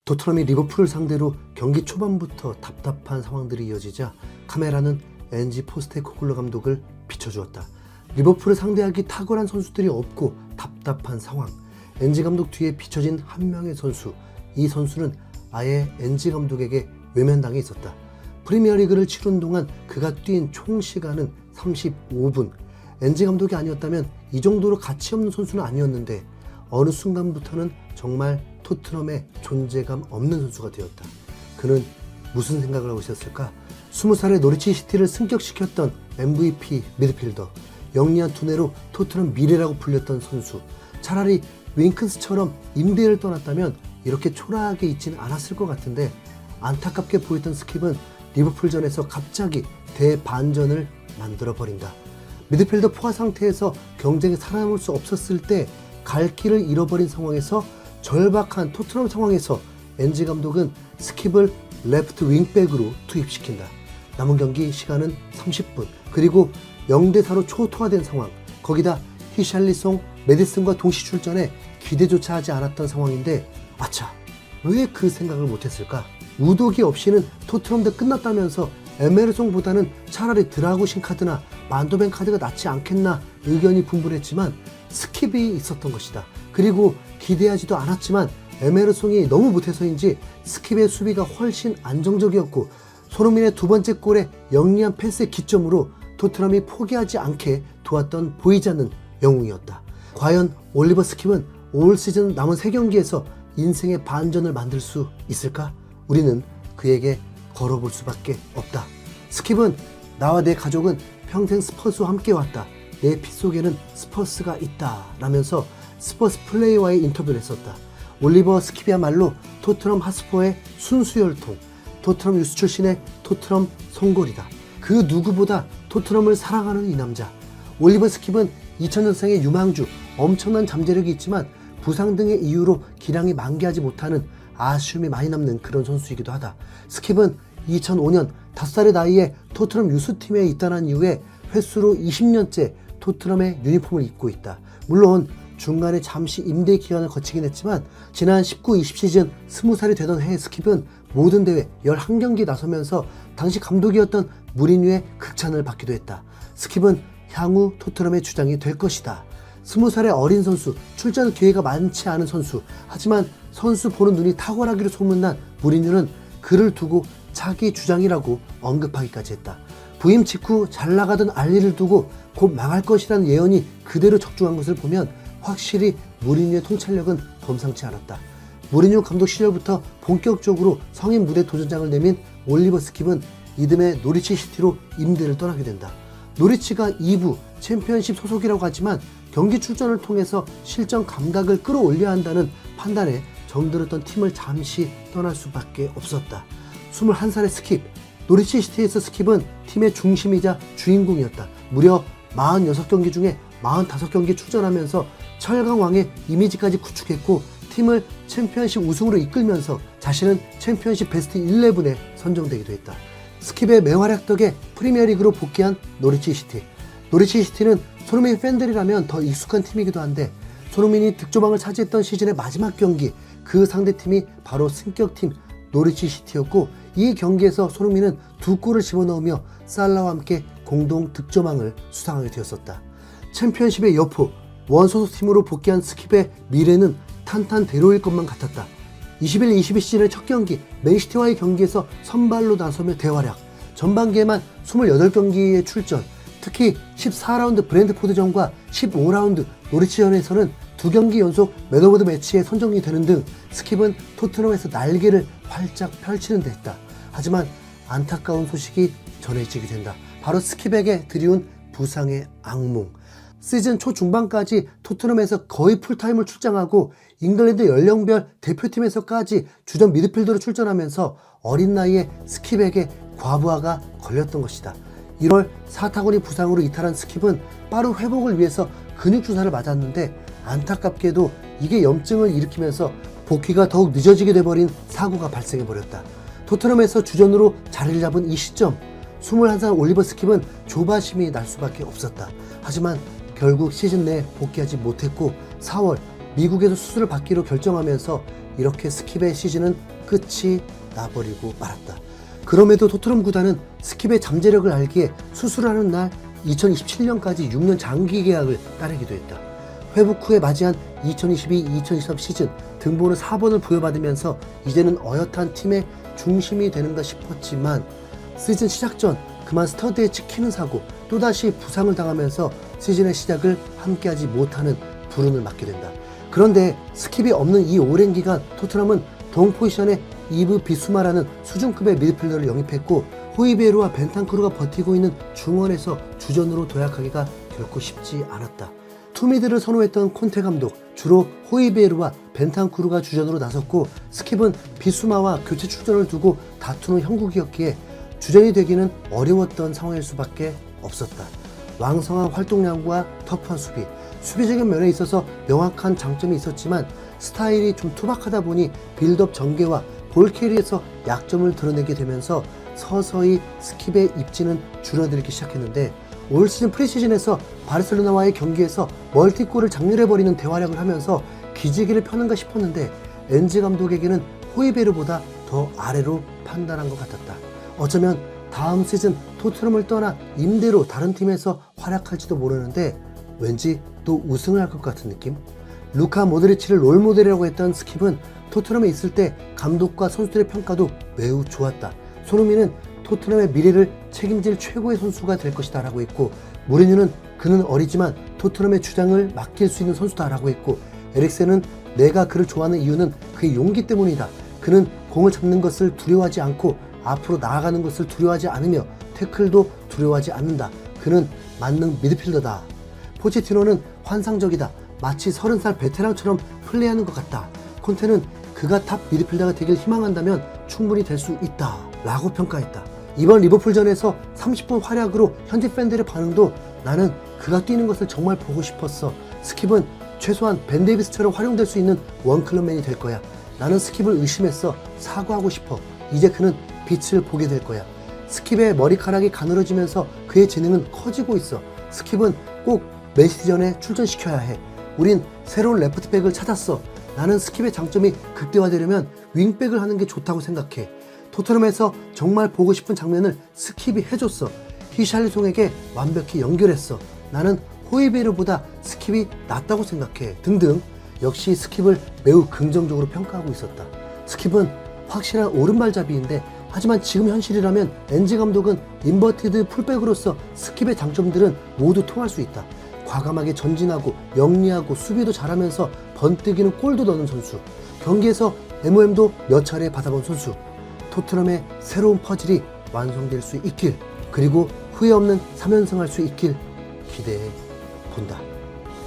토트넘이 리버풀을 상대로 경기 초반부터 답답한 상황들이 이어지자 카메라는 엔지 포스테코글루 감독을 비춰주었다. 리버풀을 상대하기 탁월한 선수들이 없고 답답한 상황. 엔지 감독 뒤에 비춰진 한 명의 선수. 이 선수는 아예 엔지 감독에게 외면당해 있었다. 프리미어리그를 치른 동안 그가 뛴 총 시간은 35분. 엔지 감독이 아니었다면 이 정도로 가치 없는 선수는 아니었는데 어느 순간부터는 정말 토트넘의 존재감 없는 선수가 되었다. 그는 무슨 생각을 하고 있었을까? 20살의 노리치 시티를 승격시켰던 MVP 미드필더, 영리한 두뇌로 토트넘 미래라고 불렸던 선수. 차라리 윙크스처럼 임대를 떠났다면 이렇게 초라하게 있지는 않았을 것 같은데 안타깝게 보였던 스킵은 리버풀전에서 갑자기 대반전을 만들어버린다. 미드필더 포화 상태에서 경쟁에 살아남을 수 없었을 때 갈 길을 잃어버린 상황에서 절박한 토트넘 상황에서 엔지 감독은 스킵을 레프트 윙백으로 투입시킨다. 남은 경기 시간은 30분. 그리고 0대4로 초토화된 상황. 거기다 히샬리송, 메디슨과 동시 출전에 기대조차 하지 않았던 상황인데 아차, 왜 그 생각을 못했을까? 우도기 없이는 토트넘도 끝났다면서 에메르송보다는 차라리 드라구신 카드나 만도벤 카드가 낫지 않겠나 의견이 분분했지만 스킵이 있었던 것이다. 그리고 기대하지도 않았지만 에메르송이 너무 못해서인지 스킵의 수비가 훨씬 안정적이었고 손흥민의 두 번째 골에 영리한 패스의 기점으로 토트넘이 포기하지 않게 도왔던 보이지 않는 영웅이었다. 과연 올리버 스킵은 올 시즌 남은 3경기에서 인생의 반전을 만들 수 있을까? 우리는 그에게 걸어볼 수밖에 없다. 스킵은 나와 내 가족은 평생 스퍼스와 함께 왔다. 내 피 속에는 스퍼스가 있다 라면서 스퍼스 플레이와의 인터뷰를 했었다. 올리버 스킵이야말로 토트넘 핫스퍼의 순수혈통, 토트넘 유스 출신의 토트넘 송골이다. 그 누구보다 토트넘을 사랑하는 이 남자. 올리버 스킵은 2000년생의 유망주, 엄청난 잠재력이 있지만 부상 등의 이유로 기량이 만개하지 못하는 아쉬움이 많이 남는 그런 선수이기도 하다. 스킵은 2005년 5살의 나이에 토트넘 유스팀에 입단한 이후에 횟수로 20년째 토트넘의 유니폼을 입고 있다. 물론 중간에 잠시 임대 기간을 거치긴 했지만 지난 19-20 시즌 20살이 되던 해의 스킵은 모든 대회 11경기에 나서면서 당시 감독이었던 무리뉴의 극찬을 받기도 했다. 스킵은 향후 토트넘의 주장이 될 것이다. 20살의 어린 선수, 출전 기회가 많지 않은 선수, 하지만 선수 보는 눈이 탁월하기로 소문난 무리뉴는 그를 두고 자기 주장이라고 언급하기까지 했다. 부임 직후 잘 나가던 알리를 두고 곧 망할 것이라는 예언이 그대로 적중한 것을 보면 확실히 무리뉴의 통찰력은 범상치 않았다. 무리뉴 감독 시절부터 본격적으로 성인 무대 도전장을 내민 올리버 스킵은 이듬해 노리치 시티로 임대를 떠나게 된다. 노리치가 2부 챔피언십 소속이라고 하지만 경기 출전을 통해서 실전 감각을 끌어올려야 한다는 판단에 정들었던 팀을 잠시 떠날 수밖에 없었다. 21살의 스킵, 노리치 시티에서 스킵은 팀의 중심이자 주인공이었다. 무려 46경기 중에 45경기 출전하면서 철강왕의 이미지까지 구축했고 팀을 챔피언십 우승으로 이끌면서 자신은 챔피언십 베스트 11에 선정되기도 했다. 스킵의 맹활약 덕에 프리미어리그로 복귀한 노리치 시티. 노리치 시티는 손흥민 팬들이라면 더 익숙한 팀이기도 한데 손흥민이 득점왕을 차지했던 시즌의 마지막 경기, 그 상대팀이 바로 승격팀 노리치 시티였고 이 경기에서 손흥민은 2골을 집어넣으며 살라와 함께 공동 득점왕을 수상하게 되었었다. 챔피언십의 여포, 원소속팀으로 복귀한 스킵의 미래는 탄탄대로일 것만 같았다. 21-22 시즌의 첫 경기 맨시티와의 경기에서 선발로 나서며 대활약, 전반기에만 28경기에 출전, 특히 14라운드 브랜드포드전과 15라운드 노리치전에서는 2경기 연속 맨 오브 더 매치에 선정이 되는 등 스킵은 토트넘에서 날개를 활짝 펼치는 데 했다. 하지만 안타까운 소식이 전해지게 된다. 바로 스킵에게 드리운 부상의 악몽. 시즌 초중반까지 토트넘에서 거의 풀타임을 출장하고 잉글랜드 연령별 대표팀에서까지 주전 미드필더로 출전하면서 어린 나이에 스킵에게 과부하가 걸렸던 것이다. 1월 사타구니 부상으로 이탈한 스킵은 빠른 회복을 위해서 근육 주사를 맞았는데 안타깝게도 이게 염증을 일으키면서 복귀가 더욱 늦어지게 돼버린 사고가 발생해버렸다. 토트넘에서 주전으로 자리를 잡은 이 시점, 21살 올리버 스킵은 조바심이 날 수밖에 없었다. 하지만 결국 시즌 내에 복귀하지 못했고 4월 미국에서 수술을 받기로 결정하면서 이렇게 스킵의 시즌은 끝이 나버리고 말았다. 그럼에도 토트넘 구단은 스킵의 잠재력을 알기에 수술하는 날 2027년까지 6년 장기 계약을 따내기도 했다. 회복 후에 맞이한 2022-2023 시즌 등번호 4번을 부여받으면서 이제는 어엿한 팀의 중심이 되는가 싶었지만 시즌 시작 전 그만 스터드에 찍히는 사고, 또다시 부상을 당하면서 시즌의 시작을 함께하지 못하는 불운을 맞게 된다. 그런데 스킵이 없는 이 오랜 기간 토트넘은 동 포지션에 이브 비수마라는 수준급의 미드필더를 영입했고, 호이베르와 벤탄쿠르가 버티고 있는 중원에서 주전으로 도약하기가 결코 쉽지 않았다. 투미드를 선호했던 콘테 감독, 주로 호이베르와 벤탄쿠르가 주전으로 나섰고, 스킵은 비수마와 교체 출전을 두고 다투는 형국이었기에 주전이 되기는 어려웠던 상황일 수밖에 없었다. 왕성한 활동량과 터프한 수비, 수비적인 면에 있어서 명확한 장점이 있었지만 스타일이 좀 투박하다 보니 빌드업 전개와 볼캐리에서 약점을 드러내게 되면서 서서히 스킵의 입지는 줄어들기 시작했는데, 올 시즌 프리시즌에서 바르셀로나와의 경기에서 멀티골을 장렬해버리는 대활약을 하면서 기지개를 펴는가 싶었는데 엔지 감독에게는 호이베르보다 더 아래로 판단한 것 같았다. 어쩌면 다음 시즌 토트넘을 떠나 임대로 다른 팀에서 활약할지도 모르는데 왠지 또 우승을 할 것 같은 느낌? 루카 모드리치를 롤모델이라고 했던 스킵은 토트넘에 있을 때 감독과 선수들의 평가도 매우 좋았다. 손흥민은 토트넘의 미래를 책임질 최고의 선수가 될 것이다 라고 했고, 무리뉴는 그는 어리지만 토트넘의 주장을 맡길 수 있는 선수다 라고 했고, 에릭센은 내가 그를 좋아하는 이유는 그의 용기 때문이다. 그는 공을 잡는 것을 두려워하지 않고 앞으로 나아가는 것을 두려워하지 않으며 태클도 두려워하지 않는다. 그는 만능 미드필더다. 포체티노는 환상적이다. 마치 30살 베테랑처럼 플레이하는 것 같다. 콘테는 그가 탑 미드필더가 되길 희망한다면 충분히 될 수 있다 라고 평가했다. 이번 리버풀전에서 30분 활약으로 현지 팬들의 반응도 나는 그가 뛰는 것을 정말 보고 싶었어. 스킵은 최소한 벤 데이비스처럼 활용될 수 있는 원클럽맨이 될 거야. 나는 스킵을 의심했어. 사과하고 싶어. 이제 그는 빛을 보게 될 거야. 스킵의 머리카락이 가늘어지면서 그의 재능은 커지고 있어. 스킵은 꼭 메시전에 출전시켜야 해. 우린 새로운 레프트백을 찾았어. 나는 스킵의 장점이 극대화되려면 윙백을 하는 게 좋다고 생각해. 토트넘에서 정말 보고 싶은 장면을 스킵이 해줬어. 히샬리송에게 완벽히 연결했어. 나는 호이베르보다 스킵이 낫다고 생각해. 등등. 역시 스킵을 매우 긍정적으로 평가하고 있었다. 스킵은 확실한 오른발잡이인데, 하지만 지금 현실이라면 엔지 감독은 인버티드 풀백으로서 스킵의 장점들은 모두 통할 수 있다. 과감하게 전진하고 영리하고 수비도 잘하면서 번뜩이는 골도 넣는 선수, 경기에서 MOM도 몇 차례 받아본 선수, 토트넘의 새로운 퍼즐이 완성될 수 있길, 그리고 후회 없는 3연승 할 수 있길 기대해 본다.